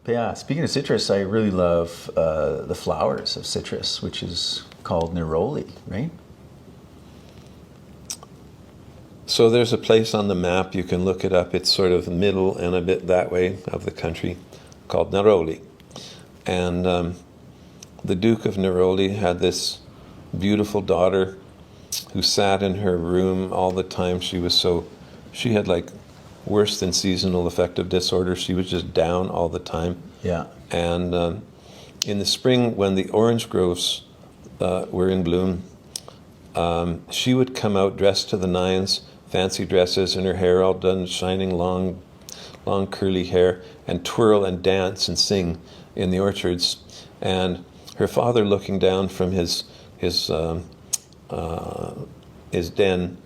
Yeah, speaking of citrus, I really love the flowers of citrus, which is called Neroli, right? So there's a place on the map, you can look it up, it's sort of middle and a bit that way of the country, called Neroli. And the Duke of Neroli had this beautiful daughter who sat in her room all the time. She had like worse than seasonal affective disorder. She was just down all the time. Yeah. And in the spring, when the orange groves were in bloom, she would come out dressed to the nines, fancy dresses, and her hair all done, shining long curly hair, and twirl and dance and sing in the orchards. And her father, looking down from his den,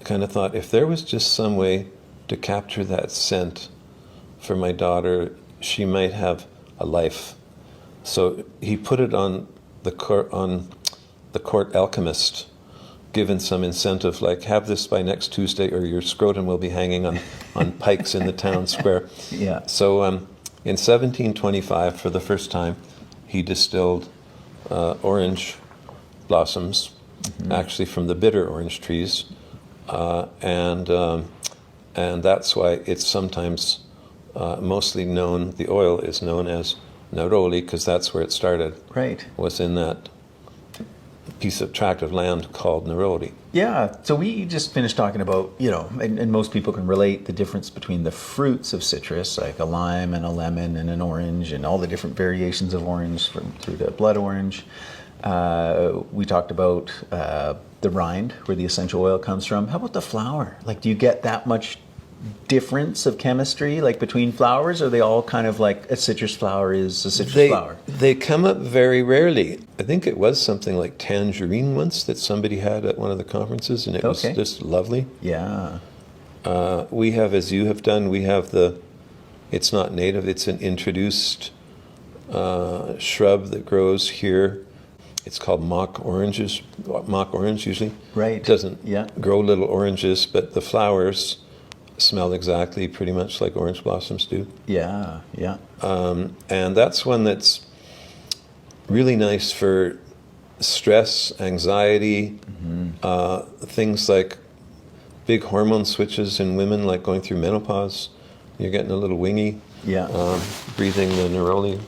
kind of thought, if there was just some way to capture that scent for my daughter, she might have a life. So he put it on the court alchemist, given some incentive, like have this by next Tuesday or your scrotum will be hanging on pikes in the town square. Yeah. So in 1725, for the first time, he distilled orange blossoms, actually from the bitter orange trees, and that's why it's sometimes mostly known, the oil is known as Neroli, because that's where it started. Right. Was in that piece of tract of land called Neroli. Yeah, so we just finished talking about, and most people can relate the difference between the fruits of citrus, like a lime and a lemon and an orange, and all the different variations of orange through to blood orange. We talked about the rind, where the essential oil comes from. How about the flower? Like, do you get that much difference of chemistry, like between flowers, or are they all kind of like a citrus flower is a citrus flower? They come up very rarely. I think it was something like tangerine once that somebody had at one of the conferences, and it was just lovely. Yeah. We have, as you have done, we have it's not native, it's an introduced shrub that grows here. It's called mock orange usually. Right. It doesn't grow little oranges, but the flowers smell exactly pretty much like orange blossoms do. Yeah, yeah. And that's one that's really nice for stress, anxiety, things like big hormone switches in women, like going through menopause. You're getting a little wingy. Yeah. Breathing the neroli.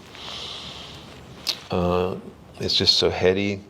It's just so heady.